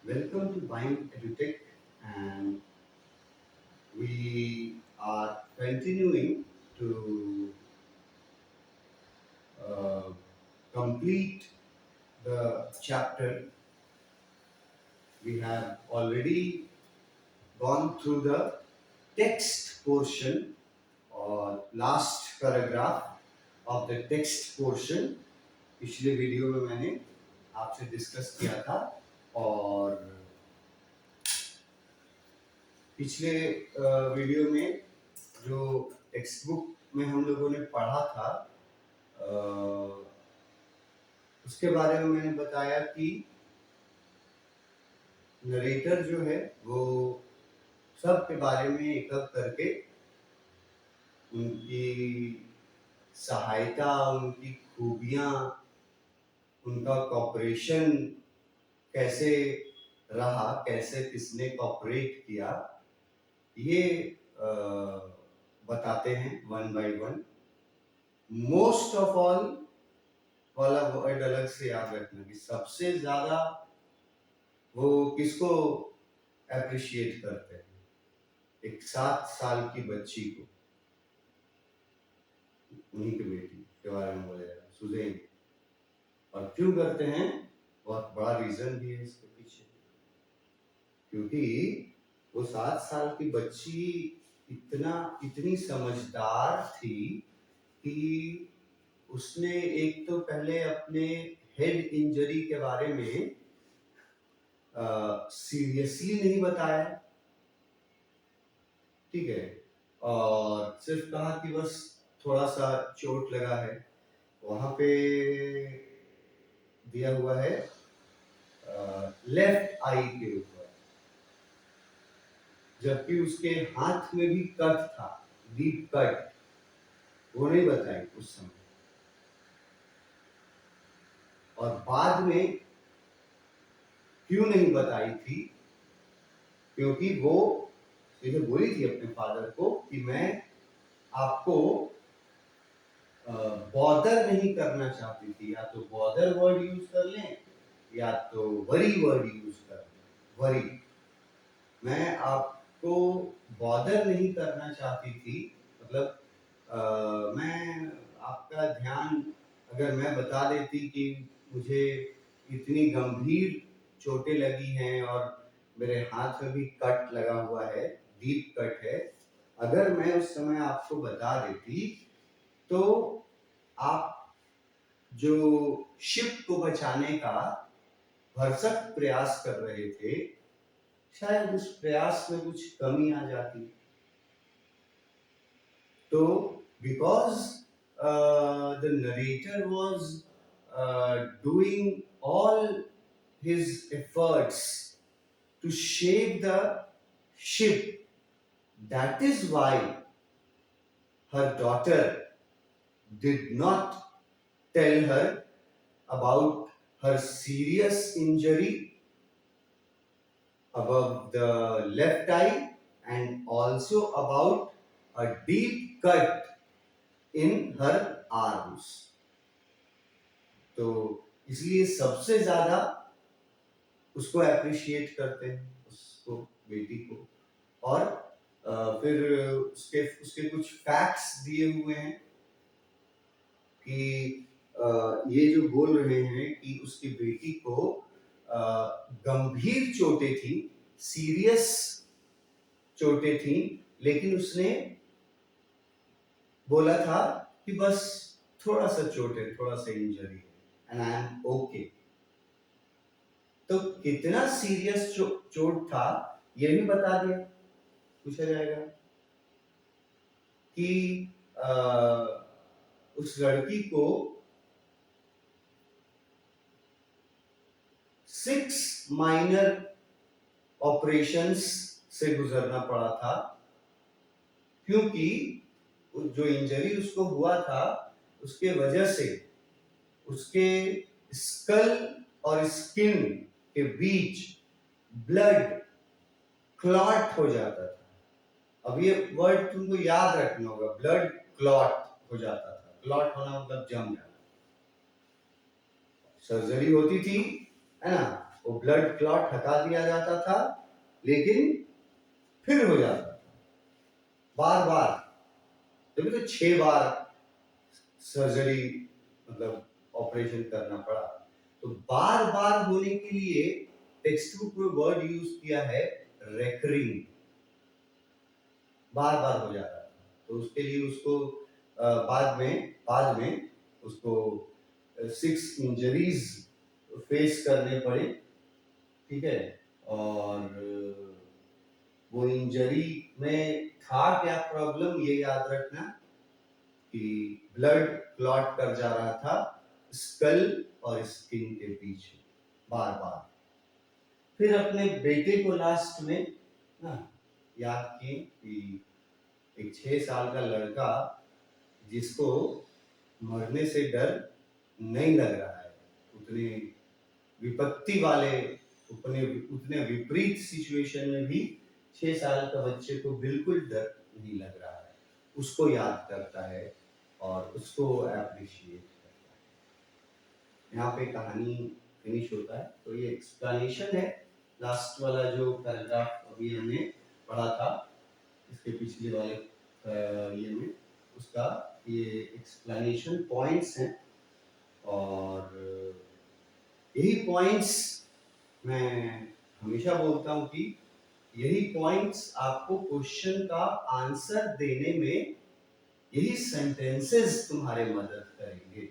Welcome to Bind EduTech, and we are continuing to uh, complete the chapter. We have already gone through the text portion or last paragraph of the text portion. पिछले video में मैंने आपसे discuss किया था और पिछले video में जो टेक्स्ट बुक में हम लोगों ने पढ़ा था उसके बारे में मैंने बताया कि नरेटर जो है वो सब के बारे में एक एक करके उनकी सहायता, उनकी खूबियाँ, उनका कॉपरेशन कैसे रहा, कैसे किसने कॉपरेट किया, ये बताते हैं one by one. Most of all वाला वर्ड अलग से याद रखना कि सबसे ज्यादा वो किसको अप्रिशिएट करते हैं, एक 7 साल की बच्ची को, उन्हीं की बेटी के बारे में बोला जाए सुजैन। और क्यों करते हैं, बहुत बड़ा रीजन भी है इसके पीछे, क्योंकि वो 7 साल की बच्ची इतनी समझदार थी कि उसने एक तो पहले अपने हेड इंजरी के बारे में सीरियसली नहीं बताया, ठीक है, और सिर्फ कहा कि बस थोड़ा सा चोट लगा है। वहां पे दिया हुआ है लेफ्ट आई के ऊपर, जबकि उसके हाथ में भी कट था, डीप कट, वो नहीं बताई उस समय। और बाद में क्यों नहीं बताई थी, क्योंकि वो सीधे बोली थी अपने फादर को कि मैं आपको बॉदर नहीं करना चाहती थी, या तो बॉदर वर्ड यूज कर लें या तो वरी वर्ड यूज कर लें। वरी, मैं आपको बॉदर नहीं करना चाहती थी, मतलब मैं आपका ध्यान, अगर मैं बता देती कि मुझे इतनी गंभीर चोटें लगी हैं और मेरे हाथ में भी कट लगा हुआ है, डीप कट है, अगर मैं उस समय आपको बता देती तो आप जो शिप को बचाने का भरसक प्रयास कर रहे थे, शायद उस प्रयास में कुछ कमी आ जाती। तो because the narrator was doing all his efforts to shape the ship, that is why her daughter did not tell her about her serious injury above the left eye and also about a deep cut in her arms. तो इसलिए सबसे ज्यादा उसको appreciate करते हैं, उसको, बेटी को। और फिर उसके कुछ फैक्ट्स दिए हुए हैं कि ये जो बोल रहे हैं कि उसकी बेटी को गंभीर चोटें थी, सीरियस चोटें थी, लेकिन उसने बोला था कि बस थोड़ा सा चोट है, थोड़ा सा इंजरी है, एंड आई एम ओके। तो कितना सीरियस चोट था ये भी बता दिया। पूछा जाएगा कि उस लड़की को 6 माइनर ऑपरेशंस से गुजरना पड़ा था, क्योंकि जो इंजरी उसको हुआ था उसके वजह से उसके स्कल और स्किन के बीच ब्लड क्लॉट हो जाता था। अब ये वर्ड तुमको याद रखना होगा, ब्लड क्लॉट हो जाता था। क्लॉट होना मतलब जम जाना। सर्जरी होती थी, है ना, वो ब्लड क्लॉट हटा दिया जाता था, लेकिन फिर हो जाता था बार बार। तभी तो 6 बार सर्जरी मतलब ऑपरेशन करना पड़ा। तो बार बार होने के लिए टेक्स्ट बुक में वर्ड यूज किया है रेकरिंग, बार बार हो जाता था। तो उसके लिए उसको बाद में उसको 6 इंजरीज फेस करने पड़े, ठीक है। और वो इंजरी में था क्या प्रॉब्लम, ये याद रखना कि ब्लड क्लॉट कर जा रहा था स्कल और स्किन के बीच बार बार। फिर अपने बेटे को लास्ट में ना याद किए कि एक 6 साल का लड़का जिसको मरने से डर नहीं लग रहा है, उतने विपत्ति वाले उतने विपरीत सिचुएशन में भी 6 साल का बच्चे को बिल्कुल डर नहीं लग रहा है, उसको याद करता है और उसको अप्रिशिएट करता है। यहाँ पे कहानी फिनिश होता है। तो ये एक्सप्लेनेशन है, लास्ट वाला जो पैराग्राफ अभी हमने पढ़ा था इसके पिछले वाले ये में उसका ये एक्सप्लेनेशन पॉइंट्स हैं। और यही पॉइंट्स मैं हमेशा बोलता हूँ कि यही पॉइंट्स आपको क्वेश्चन का आंसर देने में, यही सेंटेंसेस तुम्हारे मदद करेंगे।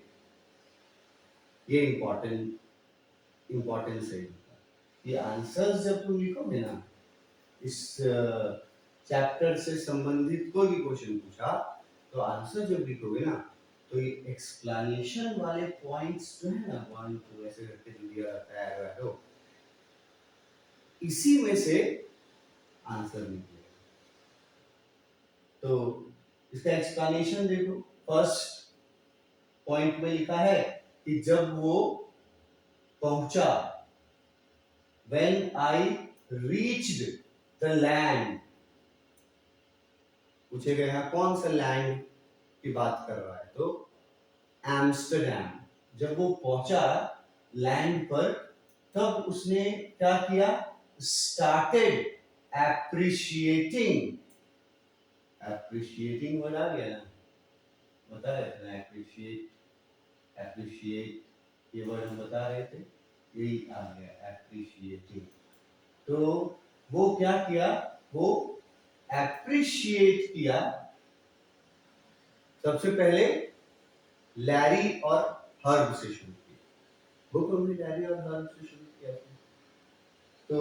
ये इम्पोर्टेंस है। ये आंसर्स जब तुम लिखोगे ना, इस चैप्टर से संबंधित कोई भी क्वेश्चन पूछा तो आंसर जब लिखोगे ना, तो ये एक्सप्लेनेशन वाले पॉइंट्स जो है ना, 1 2 ऐसे करके जो दिया रहता है एरो, इसी में से आंसर निकलेगा। तो इसका एक्सप्लेनेशन देखो, फर्स्ट पॉइंट में लिखा है कि जब वो पहुंचा, when I reached the land, पूछे गए हैं कौन सा लैंड की बात कर रहा है, तो एम्स्टरडैम। जब वो पहुंचा लैंड पर, तब उसने क्या किया, स्टार्टेड एप्रिशिएटिंग। एप्रिशिएटिंग वर्ड आ गया ना, बता रहे थे ना, एप्रिशिएट ये वर्ड हम बता रहे थे, यही आ गया एप्रिशिएटिंग। तो वो क्या किया, वो एप्रिशिएट किया सबसे पहले लैरी और हर्ब से शुरू किया। बुक हमने लैरी और हर्ब से शुरू किया था। तो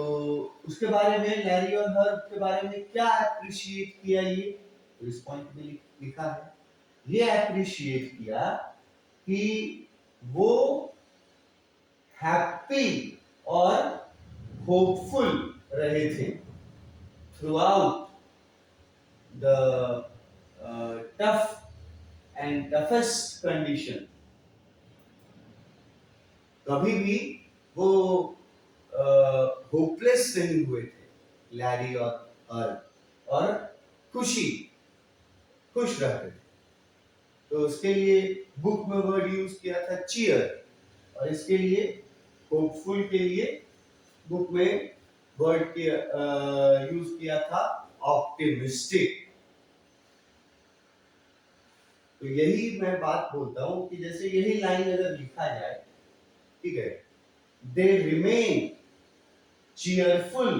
उसके बारे में, लैरी और हर्ब के बारे में क्या एप्रिशिएट किया, ये तो इस पॉइंट में लिखा है। ये एप्रिशिएट किया कि वो हैप्पी और होपफुल रहे थे through out the tough and toughest condition. कभी भी वो होपलेस नहीं हुए थे लैरी और खुश रहते थे। तो उसके लिए बुक में वर्ड यूज किया था चीयर, और इसके लिए होपफुल के लिए बुक में वर्ड यूज किया था ऑप्टिमिस्टिक। तो यही मैं बात बोलता हूं कि जैसे यही लाइन अगर लिखा जाए, ठीक है, they remain cheerful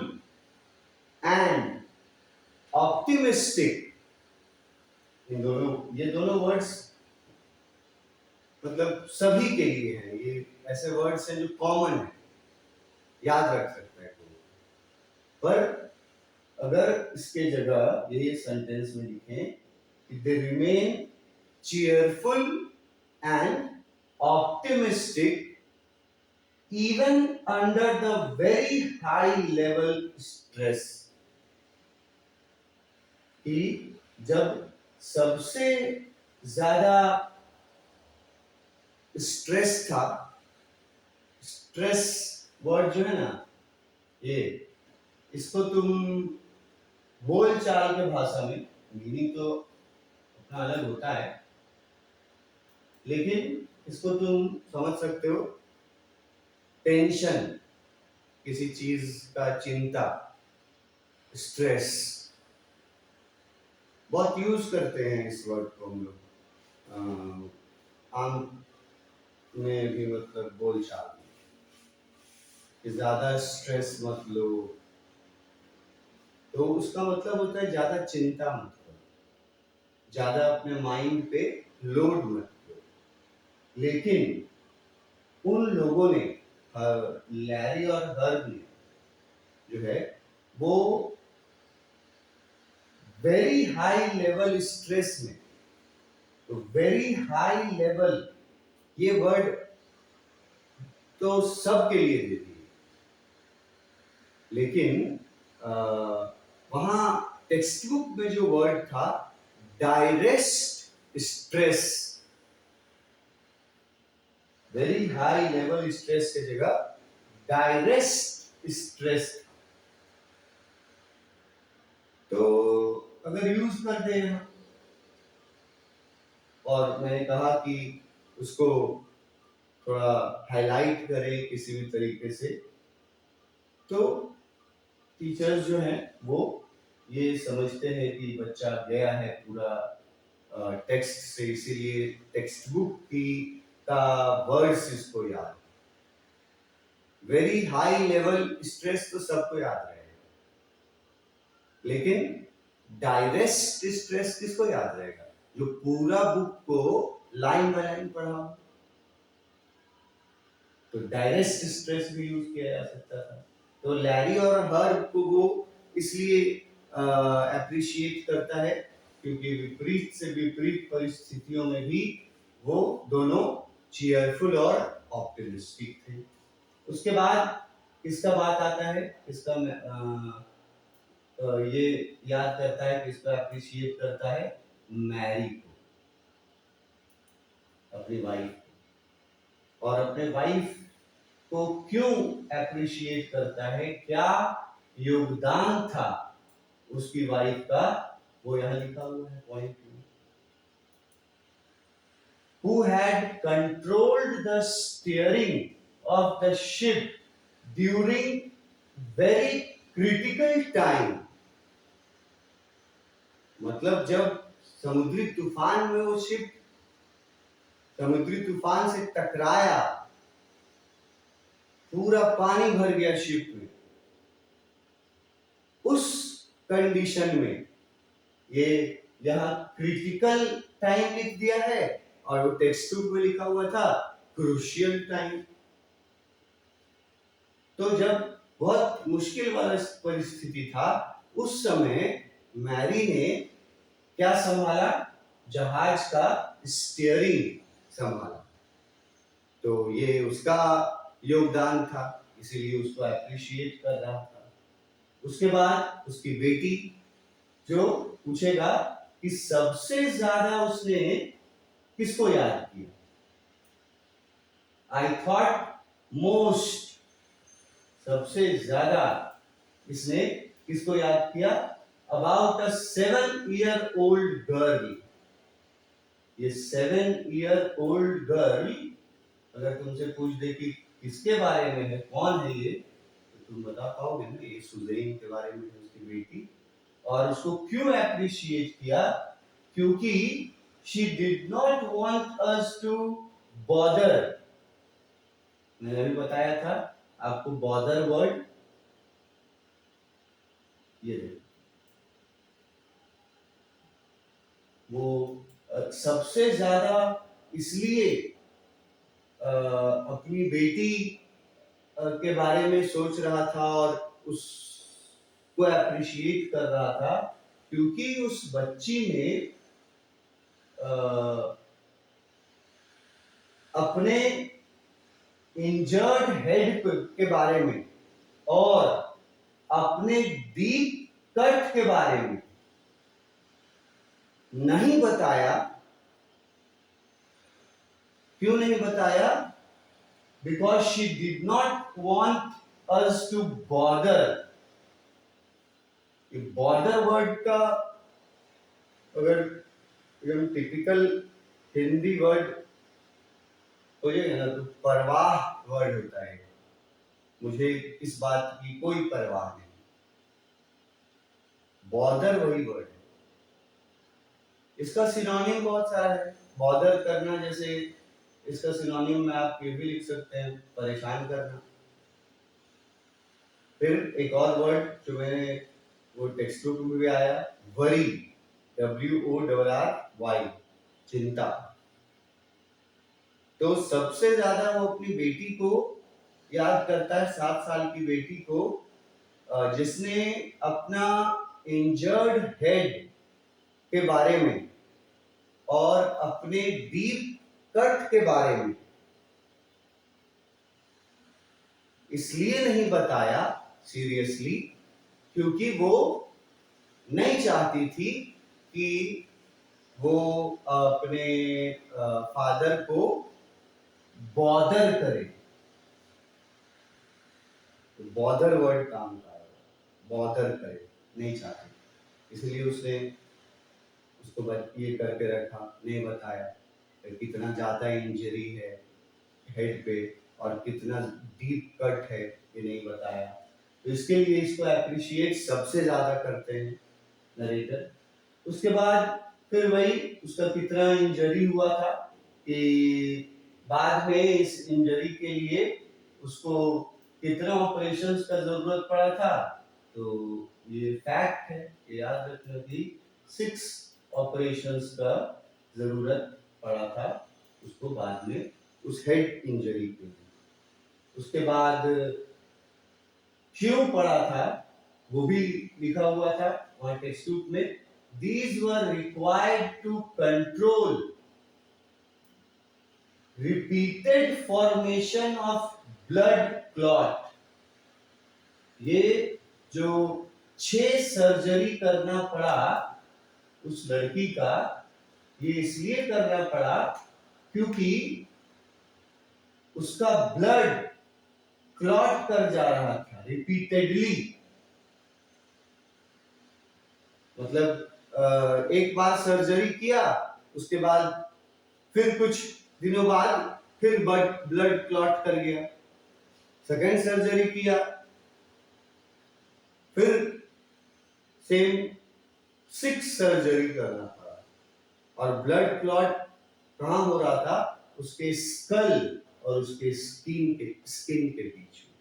and optimistic। ये दोनों वर्ड्स मतलब सभी के लिए हैं, ये ऐसे वर्ड्स हैं जो कॉमन है, याद रख सकते हैं कोई। पर अगर इसके जगह ये सेंटेंस में लिखें कि they remain cheerful and optimistic even under the very high level stress, कि जब सबसे ज्यादा स्ट्रेस था, स्ट्रेस वर्ड जो है ना, ये इसको तुम बोल चाल के भाषा में मीनिंग तो अपना अलग होता है, लेकिन इसको तुम समझ सकते हो टेंशन, किसी चीज का चिंता, स्ट्रेस, बहुत यूज करते हैं इस वर्ड को हम लोग आम में भी, मतलब बोलचाल में, कि ज्यादा स्ट्रेस मत लो, तो उसका मतलब होता है ज्यादा चिंता मत करो, ज्यादा अपने माइंड पे लोड मत लो। लेकिन उन लोगों ने, लैरी और हर्ब ने जो है वो वेरी हाई लेवल स्ट्रेस में, तो वेरी हाई लेवल ये वर्ड तो सबके लिए देती है, लेकिन वहां टेक्स्ट बुक में जो वर्ड था direct stress, very high level stress की जगह डायरेक्ट स्ट्रेस। तो अगर यूज कर दे हम, और मैंने कहा कि उसको थोड़ा हाईलाइट करें किसी भी तरीके से, तो टीचर्स जो हैं वो ये समझते हैं कि बच्चा गया है पूरा टेक्स्ट से, इसीलिए टेक्स्ट बुक की का वर्ड्स इसको याद है। वेरी हाई लेवल स्ट्रेस तो सबको याद रहेगा, लेकिन डायरेक्ट स्ट्रेस किसको याद रहेगा? जो पूरा बुक को लाइन बाय लाइन पढ़ा हो। तो डायरेक्ट स्ट्रेस भी यूज किया जा सकता था। तो लैरी और हर्ब को वो इसलिए अप्रिशिएट करता है क्योंकि विपरीत से विपरीत परिस्थितियों में भी वो दोनों चीयरफुल और ऑप्टिमिस्टिक थे। उसके बाद किसका बात आता है, इसका ये याद करता है, किसका अप्रिशिएट करता है? मैरी को, अपनी वाइफ। और अपने वाइफ को क्यों अप्रिशिएट करता है, क्या योगदान था उसकी वाइफ का, वो यहां लिखा हुआ है पॉइंट में। Who had controlled the steering of the ship during very critical time, मतलब जब समुद्री तूफान में वो शिप समुद्री तूफान से टकराया, पूरा पानी भर गया शिप में, उस कंडीशन में ये यहाँ क्रिटिकल टाइम लिख दिया है, और वो टेक्स्ट बुक में लिखा हुआ था क्रूशियल टाइम। तो जब बहुत मुश्किल वाला परिस्थिति था, उस समय मैरी ने क्या संभाला? जहाज का स्टीयरिंग संभाला। तो ये उसका योगदान था, इसीलिए उसको अप्रिशिएट कर रहा था। उसके बाद उसकी बेटी जो पूछेगा कि सबसे ज्यादा उसने किसको याद किया? आई थॉट मोस्ट, सबसे ज्यादा इसने किसको याद किया? About a 7-year old girl. ये 7-year-old गर्ल अगर तुमसे पूछ दे कि किसके बारे में है, कौन है ये, तो तुम बता पाओगे ना, ये सुजैन के बारे में है, उसकी बेटी। और उसको क्यों अप्रिशिएट किया? क्योंकि she did not want us to bother। मैंने अभी बताया था आपको bother वर्ड, ये देखो, वो सबसे ज्यादा इसलिए अपनी बेटी के बारे में सोच रहा था और उसको अप्रिशिएट कर रहा था, क्योंकि उस बच्ची ने अपने इंजर्ड हेड के बारे में और अपने डीप कट के बारे में नहीं बताया। क्यों नहीं बताया? Because she did not want us to bother। Border word का अगर एकदम टिपिकल हिंदी वर्ड हो जाएगा ना, तो परवाह वर्ड होता है। मुझे इस बात की कोई परवाह नहीं। बॉदर वही वर्ड है, इसका सिनोनिम बहुत सारा है। बॉदर करना, जैसे इसका सिनोनिम में आप ये भी लिख सकते हैं, परेशान करना। फिर एक और वर्ड जो मैंने वो टेक्स्ट बुक में भी आया, वरी, WORRY, चिंता। तो सबसे ज्यादा वो अपनी बेटी को याद करता है, 7 साल की बेटी को, जिसने अपना इंजर्ड हेड के बारे में और अपने डीप कट के बारे में इसलिए नहीं बताया सीरियसली क्योंकि वो नहीं चाहती थी कि वो अपने फादर को बॉदर करे। बॉदर वर्ड काम का है, बॉदर करे, नहीं चाहती, इसलिए उसने उसको ये करके रखा, नहीं बताया कितना ज्यादा इंजरी है हेड पे और कितना डीप कट है, ये नहीं बताया। तो इसके लिए इसको अप्रिशिएट सबसे ज्यादा करते हैं नरेटर। उसके बाद फिर वही उसका कितना इंजरी हुआ था कि बाद में इस इंजरी के लिए उसको कितना ऑपरेशंस का जरूरत पड़ा था। तो ये फैक्ट है, ये याद रखना कि 6 ऑपरेशंस का जरूरत पड़ा था उसको बाद में उस हेड इंजरी के लिए। उसके बाद क्यों पड़ा था वो भी लिखा हुआ था वहां टेक्स्ट बुक में। These were required to control repeated formation of blood clot। ये जो 6 सर्जरी करना पड़ा उस लड़की का, ये इसलिए करना पड़ा क्योंकि उसका ब्लड क्लॉट कर जा रहा था रिपीटेडली। मतलब एक बार सर्जरी किया, उसके बाद फिर कुछ दिनों बाद फिर ब्लड क्लॉट कर गया। सेकेंड सर्जरी किया, फिर सेम 6 सर्जरी करना पड़ा। और ब्लड क्लॉट कहां हो रहा था? उसके स्कल और उसके स्किन के बीच में।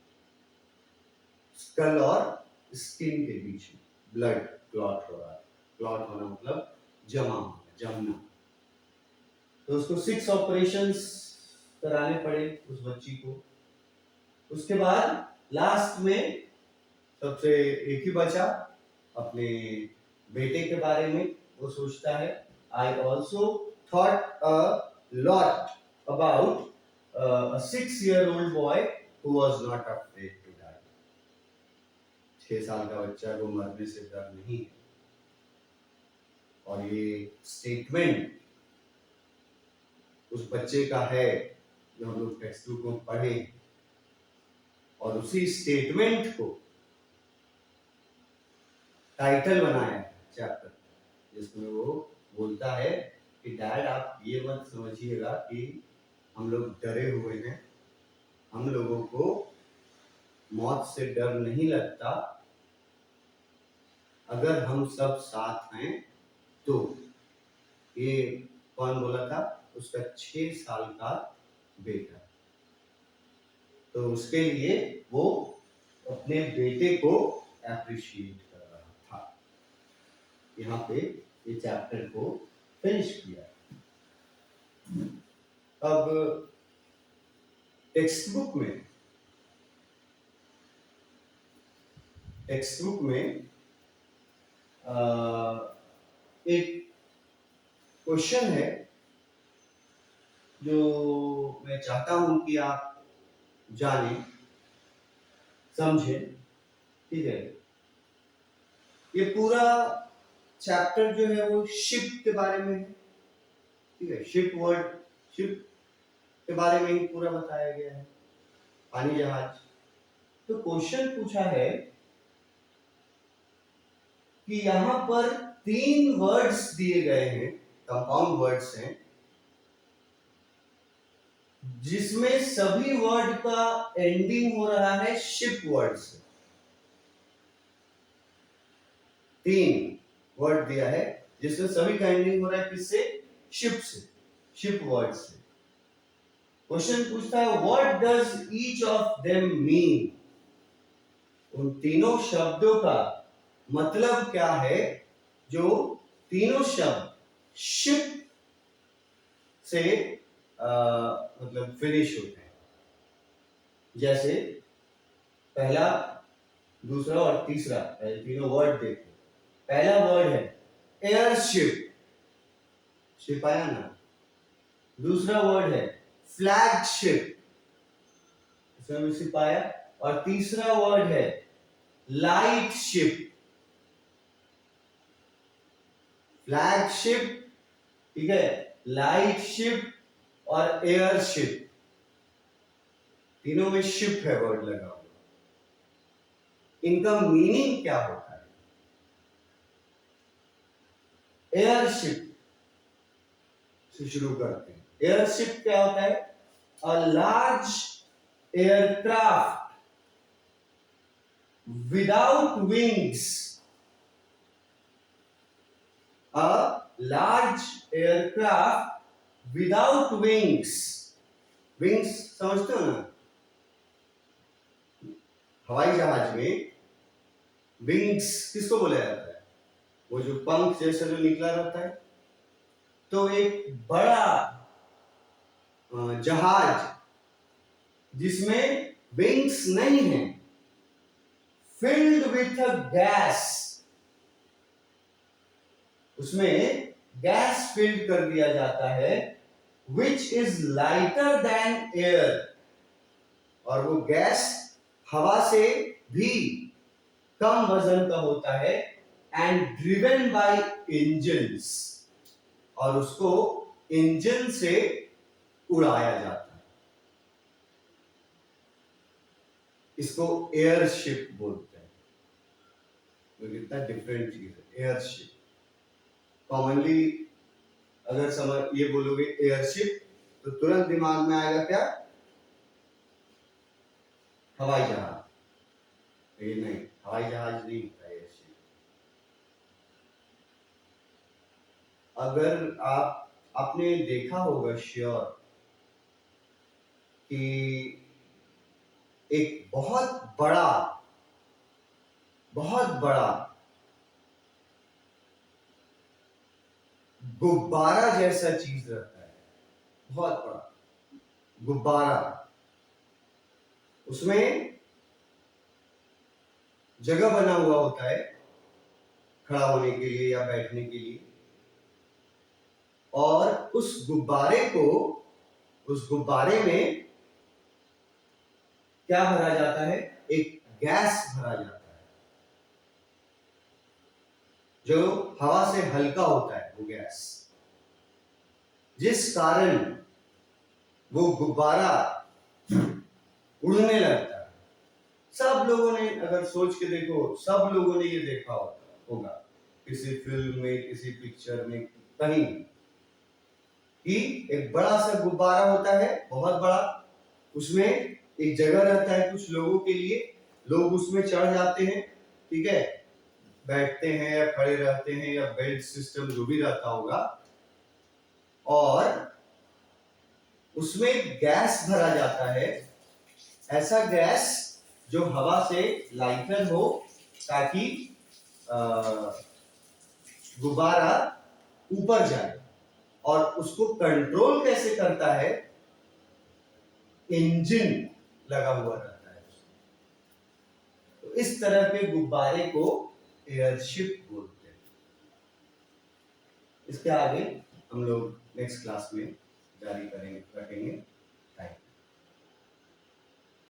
स्कल और स्किन के बीच में ब्लड क्लॉट हो रहा है। क्लॉट होना मतलब जमा होना, जमना। तो उसको 6 ऑपरेशंस कराने पड़े उस बच्ची को। उसके बाद लास्ट में सबसे एक ही बचा अपने बेटे के बारे में। वो सोचता है, I also thought a lot about a 6-year-old boy who was not afraid to die। 6 साल का बच्चा को मरने से डर नहीं है। और ये स्टेटमेंट उस बच्चे का है जो हम लोग टेक्स्ट बुक में पढ़े, और उसी स्टेटमेंट को टाइटल बनाया चैप्टर, जिसमें वो बोलता है कि डैड आप ये मत समझिएगा कि हम लोग डरे हुए हैं, हम लोगों को मौत से डर नहीं लगता अगर हम सब साथ हैं तो। ये कौन बोला था? उसका 6 साल का बेटा। तो उसके लिए वो अपने बेटे को अप्रिशिएट कर रहा था। यहाँ पे ये चैप्टर को फिनिश किया। अब टेक्स्ट बुक में एक क्वेश्चन है जो मैं चाहता हूं कि आप जाने समझें। ठीक है, ये पूरा चैप्टर जो है वो शिप के बारे में है। ठीक है, शिप के बारे में ही पूरा बताया गया है, पानी जहाज। तो क्वेश्चन पूछा है कि यहां पर 3 वर्ड्स दिए गए हैं, कंपाउंड वर्ड्स हैं, जिसमें सभी वर्ड का एंडिंग हो रहा है शिप वर्ड से। 3 वर्ड दिया है जिसमें सभी का एंडिंग हो रहा है किससे? शिप से, शिप वर्ड से। क्वेश्चन पूछता है what does each of them mean? उन तीनों शब्दों का मतलब क्या है जो तीनों शब्द शिप से मतलब फिनिश होते हैं। जैसे पहला, दूसरा और तीसरा, तीनों वर्ड देखो। पहला वर्ड है एयरशिप, शिप आया ना। दूसरा वर्ड है फ्लैगशिप, इसमें भी शिप आया। और तीसरा वर्ड है लाइट शिप। फ्लैगशिप, ठीक है, लाइट शिप और एयरशिप, तीनों में शिप है वर्ड लगा हुआ। इनका मीनिंग क्या होता है? एयरशिप से शुरू करते हैं। एयरशिप क्या होता है? A large aircraft without wings. A large aircraft without wings. Wings समझते हो ना? हवाई जहाज में विंग्स किसको बोला जाता है? वो जो पंख जैसा जो निकला रहता है। तो एक बड़ा जहाज जिसमें विंग्स नहीं है, फिल्ड विथ अ गैस, उसमें गैस फिल्ड कर दिया जाता है, which is lighter than air, और वो गैस हवा से भी कम वजन का होता है, एंड ड्रिवन बाय इंजन्स, और उसको इंजन से उड़ाया जाता है। इसको एयरशिप बोलते हैं। तो कितना डिफरेंट चीज है एयरशिप। कॉमनली अगर समझ ये बोलोगे एयरशिप तो तुरंत दिमाग में आएगा क्या? हवाई जहाज। ये नहीं, हवाई जहाज नहीं होता एयरशिप। अगर आपने देखा होगा श्योर कि एक बहुत बड़ा गुब्बारा जैसा चीज रहता है, बहुत बड़ा गुब्बारा, उसमें जगह बना हुआ होता है खड़ा होने के लिए या बैठने के लिए, और उस गुब्बारे में क्या भरा जाता है? एक गैस भरा जाता है जो हवा से हल्का होता है, वो गैस, जिस कारण वो गुब्बारा उड़ने लगता है। सब लोगों ने, अगर सोच के देखो, सब लोगों ने ये देखा होगा किसी फिल्म में, किसी पिक्चर में, कहीं कि एक बड़ा सा गुब्बारा होता है, बहुत बड़ा, उसमें एक जगह रहता है कुछ लोगों के लिए, लोग उसमें चढ़ जाते हैं, ठीक है, बैठते हैं या खड़े रहते हैं या बेल्ट सिस्टम जो भी रहता होगा, और उसमें गैस भरा जाता है, ऐसा गैस जो हवा से लाइटर हो, ताकि गुब्बारा ऊपर जाए। और उसको कंट्रोल कैसे करता है? इंजन लगा हुआ रहता है। तो इस तरह के गुब्बारे को एयरशिप बोलते हैं। इसके आगे हम लोग नेक्स्ट क्लास में जारी रखेंगे।